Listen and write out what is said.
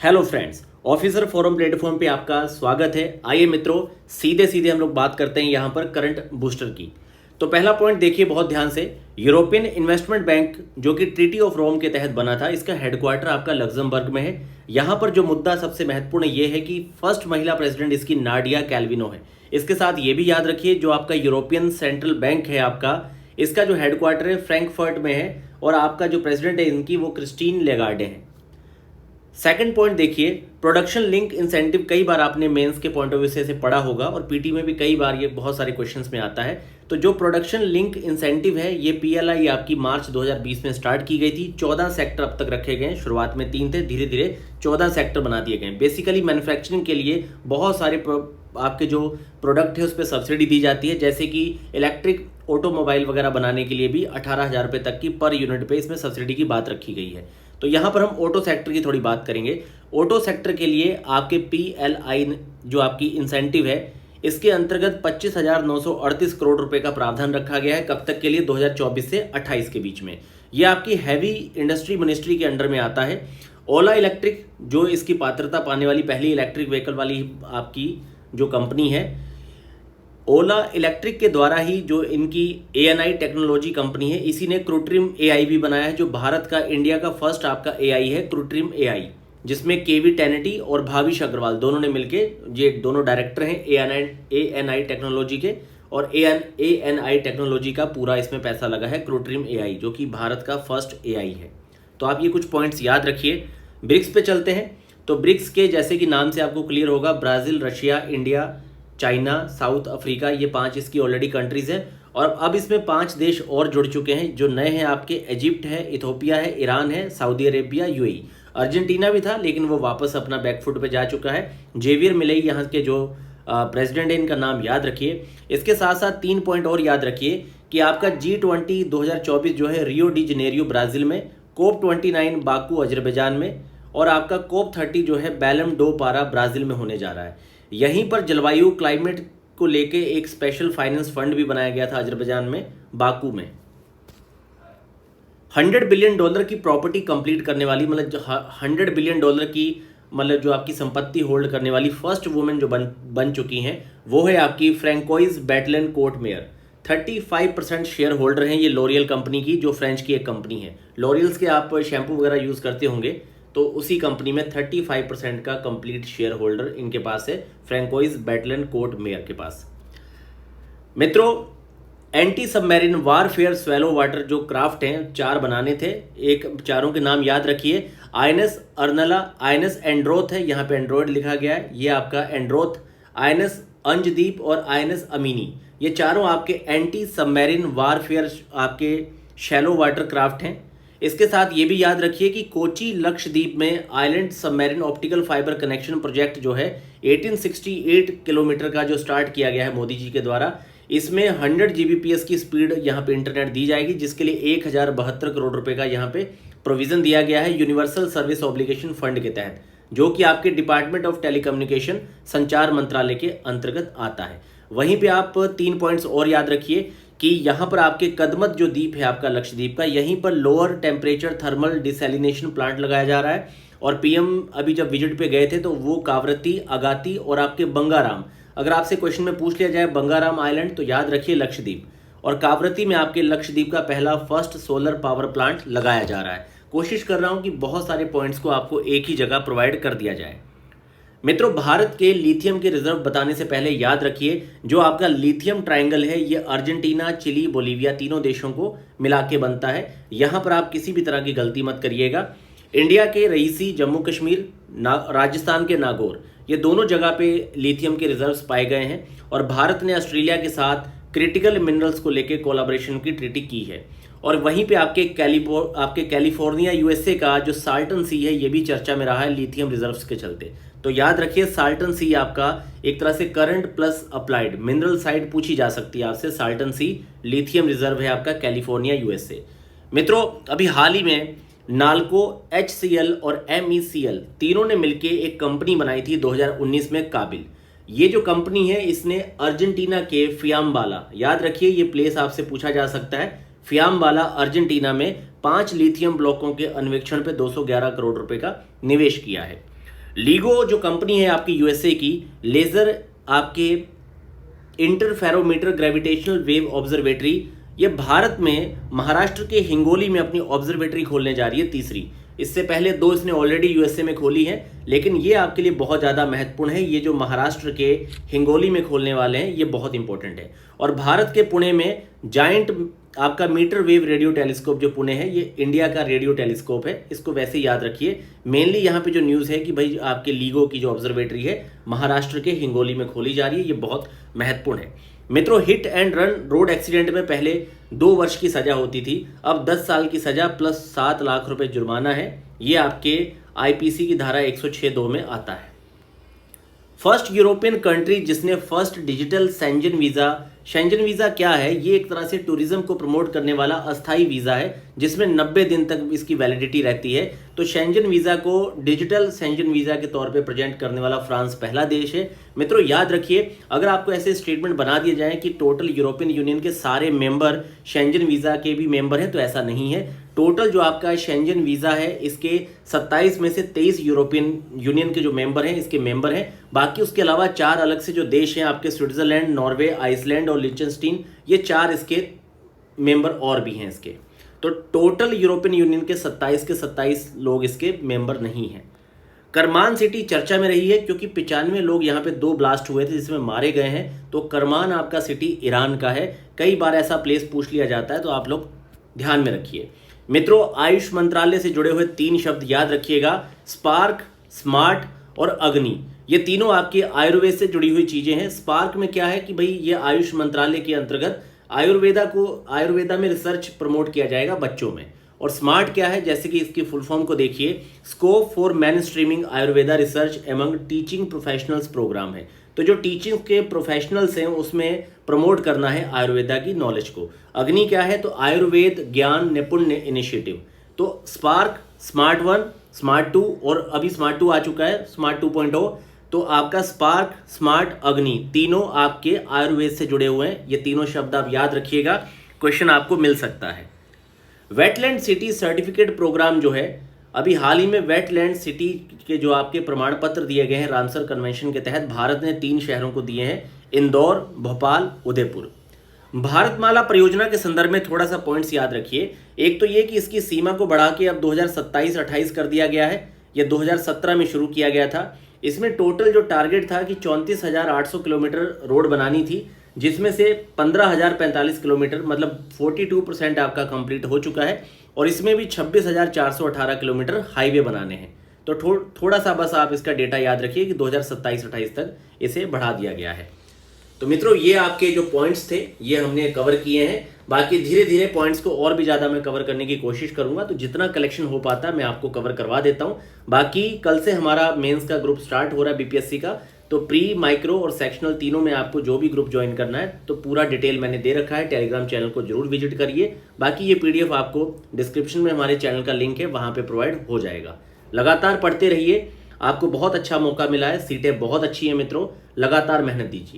Hello friends, officer forum platform पे आपका स्वागत है। आइए मित्रों, सीधे सीधे हम लोग बात करते हैं यहाँ पर करंट बूस्टर की। तो पहला पॉइंट देखिए बहुत ध्यान से। यूरोपियन इन्वेस्टमेंट बैंक जो कि ट्रीटी ऑफ रोम के तहत बना था, इसका हेडक्वार्टर आपका लग्जमबर्ग में है। यहाँ पर जो मुद्दा सबसे महत्वपूर्ण ये है कि फर्स्ट महिला प्रेसिडेंट इसकी नाडिया कैल्विनो है। इसके साथ ये भी याद रखिए, जो आपका यूरोपियन सेंट्रल बैंक है आपका, इसका जो हेडक्वार्टर है फ्रैंकफर्ट में है और आपका जो प्रेसिडेंट है इनकी वो क्रिस्टीन लेगार्डे हैं। सेकंड पॉइंट देखिए, प्रोडक्शन लिंक इंसेंटिव। कई बार आपने मेंस के पॉइंट ऑफ व्यू से पढ़ा होगा और पीटी में भी कई बार ये बहुत सारे क्वेश्चंस में आता है। तो जो प्रोडक्शन लिंक इंसेंटिव है, ये पीएलआई आपकी मार्च 2020 में स्टार्ट की गई थी। 14 सेक्टर अब तक रखे गए हैं। शुरुआत में 3 थे, धीरे धीरे 14 सेक्टर बना दिए गए। बेसिकली मैन्युफैक्चरिंग के लिए बहुत सारे आपके जो प्रोडक्ट है उस पर सब्सिडी दी जाती है, जैसे कि इलेक्ट्रिक ऑटोमोबाइल वगैरह बनाने के लिए भी 18,000 रुपये तक की पर यूनिट पे इसमें सब्सिडी की बात रखी गई है। तो यहाँ पर हम ऑटो सेक्टर की थोड़ी बात करेंगे। ऑटो सेक्टर के लिए आपके पीएलआई जो आपकी इंसेंटिव है, इसके अंतर्गत 25,938 करोड़ रुपए का प्रावधान रखा गया है। कब तक के लिए? 2024 से 28 के बीच में। ये आपकी हैवी इंडस्ट्री मिनिस्ट्री के अंडर में आता है। ओला इलेक्ट्रिक जो इसकी पात्रता पाने वाली पहली इलेक्ट्रिक व्हीकल वाली आपकी जो कंपनी है, ओला इलेक्ट्रिक के द्वारा ही जो इनकी एएनआई टेक्नोलॉजी कंपनी है, इसी ने कृत्रिम एआई भी बनाया है, जो भारत का, इंडिया का फर्स्ट आपका एआई है कृत्रिम एआई, जिसमें केवी टेनेटी और भाविश अग्रवाल दोनों ने मिलके, ये दोनों डायरेक्टर हैं एएनआई टेक्नोलॉजी के, और एएनआई टेक्नोलॉजी का पूरा इसमें पैसा लगा है कृत्रिम एआई, जो कि भारत का फर्स्ट एआई है। तो आप ये कुछ पॉइंट्स याद रखिए। ब्रिक्स पे चलते हैं। तो ब्रिक्स के जैसे कि नाम से आपको क्लियर होगा, Brazil, Russia, India, China, south Africa, ये 5 इसकी ऑलरेडी कंट्रीज हैं। और अब इसमें 5 देश और जुड़ चुके हैं जो नए हैं आपके। इजिप्ट है, इथोपिया है, ईरान है, सऊदी अरेबिया, यूएई। अर्जेंटीना भी था लेकिन वो वापस अपना बैकफुट पे जा चुका है। जेवियर मिलेई यहाँ के जो प्रेसिडेंट है, इनका नाम याद रखिए। इसके साथ साथ 3 पॉइंट और याद रखिए कि आपका G20 2024 जो है रियो डी जनेरियो ब्राज़ील में, COP 29 बाकू अजरबैजान में, और आपका COP 30 जो है बेलम डो पारा ब्राज़ील में होने जा रहा है। यहीं पर जलवायु क्लाइमेट को लेके एक स्पेशल फाइनेंस फंड भी बनाया गया था अजरबैजान में, बाकू में। $100 बिलियन की प्रॉपर्टी कंप्लीट करने वाली, मतलब $100 बिलियन की, मतलब जो आपकी संपत्ति होल्ड करने वाली फर्स्ट वुमेन जो बन चुकी हैं, वो है आपकी फ्रैंकोइज बैटलन कोट मेयर। 35% शेयर होल्डर हैं ये लॉरियल कंपनी की, जो फ्रेंच की एक कंपनी है। लॉरियल्स के आप शैम्पू वगैरह यूज़ करते होंगे, तो उसी कंपनी में 35% का कंप्लीट शेयर होल्डर इनके पास है, फ्रैंकोइज बैटलन कोट मेयर के पास। मित्रों, anti submarine warfare swallow water जो क्राफ्ट हैं, 4 बनाने थे। एक चारों के नाम याद रखिए। आईएनएस अर्नला, आईएनएस एंड्रोथ है, यहाँ पे एंड्रॉयड लिखा गया है, ये आपका एंड्रोथ, आईएनएस अंजदीप और आईएनएस अमीनी, ये चारों आपके एंटी सबमरीन वारफेयर आपके शैलो वाटर क्राफ्ट हैं। इसके साथ ये भी याद रखिए कि कोची लक्षद्वीप में island submarine optical fibre connection project जो है 1868 किलोमीटर का जो स्टार्ट किया गया है मोदी जी के द्वारा, इसमें 100 Gbps की स्पीड यहाँ पे इंटरनेट दी जाएगी, जिसके लिए 1072 करोड़ रुपए का यहाँ पे प्रोविजन दिया गया है यूनिवर्सल सर्विस ऑब्लिगेशन फंड के तहत, जो कि आपके डिपार्टमेंट ऑफ टेलीकम्युनिकेशन, संचार मंत्रालय के अंतर्गत आता है। वहीं पे आप 3 पॉइंट्स और याद रखिए कि यहाँ पर आपके कदमत जो द्वीप है आपका लक्षद्वीप का, यहीं पर lower temperature thermal desalination plant लगाया जा रहा है। और पीएम अभी जब विजिट पे गए थे तो वो कावरती, अगाती और आपके बंगाराम, अगर आपसे क्वेश्चन में पूछ लिया जाए बंगाराम आइलैंड, तो याद रखिए लक्षद्वीप। और कावरती में आपके लक्षद्वीप का पहला फर्स्ट सोलर पावर प्लांट लगाया जा रहा है। कोशिश कर रहा हूँ कि बहुत सारे पॉइंट्स को आपको एक ही जगह प्रोवाइड कर दिया जाए। मित्रों, भारत के लिथियम के रिजर्व बताने से पहले याद रखिए, जो आपका लिथियम ट्रायंगल है, ये अर्जेंटीना, चिली, बोलीविया तीनों देशों को मिला के बनता है। यहाँ पर आप किसी भी तरह की गलती मत करिएगा। इंडिया के रईसी, जम्मू कश्मीर, राजस्थान के नागौर, ये दोनों जगह पे लिथियम के रिजर्व्स पाए गए हैं। और भारत ने ऑस्ट्रेलिया के साथ क्रिटिकल मिनरल्स को लेकर कोलैबोरेशन की ट्रीटी की है। और वहीं पे आपके कैलिफोर्निया यूएसए का जो साल्टन सी है, ये भी चर्चा में रहा है लिथियम रिजर्व्स के चलते। तो याद रखिए, साल्टन सी आपका एक तरह से current plus applied mineral side पूछी जा सकती है आपसे। साल्टन सी लिथियम रिजर्व है आपका कैलिफोर्निया यूएसए। मित्रों, अभी हाल ही में नाल्को, HCL और MECL तीनों ने मिलकर एक कंपनी बनाई थी 2019 में, काबिल। ये जो कंपनी है, इसने अर्जेंटीना के फियाम्बाला, याद रखिए ये प्लेस आपसे पूछा जा सकता है, फियाम्बाला अर्जेंटीना में 5 लिथियम ब्लॉकों के अन्वेषण पे 211 करोड़ रुपए का निवेश किया है। लीगो जो कंपनी है आपकी यूएसए की, लेजर आपके इंटरफेरोमीटर ग्रेविटेशनल वेव ऑब्जर्वेटरी, ये भारत में महाराष्ट्र के हिंगोली में अपनी ऑब्जर्वेटरी खोलने जा रही है, तीसरी। इससे पहले 2 इसने ऑलरेडी यूएसए में खोली है, लेकिन ये आपके लिए बहुत ज़्यादा महत्वपूर्ण है। ये जो महाराष्ट्र के हिंगोली में खोलने वाले हैं ये बहुत इंपॉर्टेंट है। और भारत के पुणे में जायंट आपका मीटर वेव रेडियो टेलीस्कोप जो पुणे है, ये इंडिया का रेडियो टेलीस्कोप है, इसको वैसे याद रखिए। मेनली यहाँ पे जो न्यूज़ है कि भाई आपके लीगो की जो ऑब्जर्वेटरी है महाराष्ट्र के हिंगोली में खोली जा रही है, ये बहुत महत्वपूर्ण है। मित्रों, hit and run road accident में पहले 2 वर्ष की सजा होती थी, अब 10 साल की सजा प्लस 7 लाख रुपए जुर्माना है। ये आपके आईपीसी की धारा 106(2) में आता है। फर्स्ट यूरोपियन कंट्री जिसने फर्स्ट डिजिटल शेंजन वीज़ा क्या है? ये एक तरह से टूरिज्म को प्रमोट करने वाला अस्थाई वीज़ा है जिसमें 90 दिन तक इसकी वैलिडिटी रहती है। तो शेंजन वीज़ा को डिजिटल शेंजन वीज़ा के तौर पे प्रेजेंट करने वाला फ्रांस पहला देश है। मित्रों याद रखिए, अगर आपको ऐसे स्टेटमेंट बना दिए जाएं कि टोटल यूरोपियन यूनियन के सारे मेंबर शेंजन वीज़ा के भी मेंबर हैं, तो ऐसा नहीं है। टोटल जो आपका शेंजन वीज़ा है इसके 27 में से 23 यूरोपियन यूनियन के जो मेंबर हैं इसके मेंबर हैं। बाकी उसके अलावा 4 अलग से जो देश हैं आपके स्विट्जरलैंड, नॉर्वे, आइसलैंड और लिechtenstein, ये 4 इसके मेंबर और भी हैं इसके। तो टोटल यूरोपियन यूनियन के 27 के 27 लोग इसके मेंबर नहीं हैं। करमान सिटी चर्चा में रही है क्योंकि 95 लोग यहाँ पे 2 ब्लास्ट हुए थे जिसमें मारे गए हैं। तो करमान आपका सिटी ईरान का है। कई बार ऐसा प्लेस पूछ लिया जाता है, तो आप लोग ध्यान में रखिए। मित्रों, आयुष मंत्रालय से जुड़े हुए 3 शब्द याद रखिएगा, स्पार्क, स्मार्ट और अग्नि। ये तीनों आपकी आयुर्वेद से जुड़ी हुई चीजें हैं। स्पार्क में क्या है कि भाई ये आयुष मंत्रालय के अंतर्गत आयुर्वेदा में रिसर्च प्रमोट किया जाएगा बच्चों में। और स्मार्ट क्या है? जैसे कि इसकी फुल फॉर्म को देखिए, scope for mainstreaming Ayurveda research among teaching professionals program है। तो जो टीचिंग के प्रोफेशनल्स हैं उसमें प्रमोट करना है आयुर्वेदा की नॉलेज को। अग्नि क्या है? तो आयुर्वेद ज्ञान निपुण इनिशिएटिव। तो स्पार्क, स्मार्ट 1, स्मार्ट 2 और अभी स्मार्ट 2 आ चुका है, स्मार्ट 2.0। तो आपका स्पार्क, स्मार्ट, अग्नि तीनों आपके आयुर्वेद से जुड़े हुए हैं। ये तीनों शब्द आप याद रखिएगा, क्वेश्चन आपको मिल सकता है। वेटलैंड सिटी सर्टिफिकेट प्रोग्राम जो है, अभी हाल ही में वेटलैंड सिटी के जो आपके प्रमाण पत्र दिए गए हैं रामसर कन्वेंशन के तहत, भारत ने 3 शहरों को दिए हैं, इंदौर, भोपाल, उदयपुर। भारतमाला परियोजना के संदर्भ में थोड़ा सा पॉइंट्स याद रखिए। एक तो ये कि इसकी सीमा को बढ़ा के अब 2027-28 कर दिया गया है। ये 2017 में शुरू किया गया था। इसमें टोटल जो टारगेट था कि 34,800 किलोमीटर रोड बनानी थी, जिसमें से 15,045 किलोमीटर मतलब 42% आपका कंप्लीट हो चुका है। और इसमें भी 26,418 किलोमीटर हाईवे बनाने हैं। तो थोड़ा सा बस आप इसका डेटा याद रखिए कि 2027-28 तक इसे बढ़ा दिया गया है। तो मित्रों, ये आपके जो पॉइंट्स थे ये हमने कवर किए हैं। बाकी धीरे धीरे पॉइंट्स को और भी ज़्यादा मैं कवर करने की कोशिश करूंगा, तो जितना कलेक्शन हो पाता है मैं आपको कवर करवा देता हूं। बाकी कल से हमारा मेंस का ग्रुप स्टार्ट हो रहा है बीपीएससी का। तो प्री, माइक्रो और सेक्शनल तीनों में आपको जो भी ग्रुप ज्वाइन करना है तो पूरा डिटेल मैंने दे रखा है। टेलीग्राम चैनल को जरूर विजिट करिए। बाकी ये पीडीएफ आपको डिस्क्रिप्शन में हमारे चैनल का लिंक है, वहाँ पर प्रोवाइड हो जाएगा। लगातार पढ़ते रहिए, आपको बहुत अच्छा मौका मिला है, सीटें बहुत अच्छी हैं मित्रों, लगातार मेहनत दीजिए।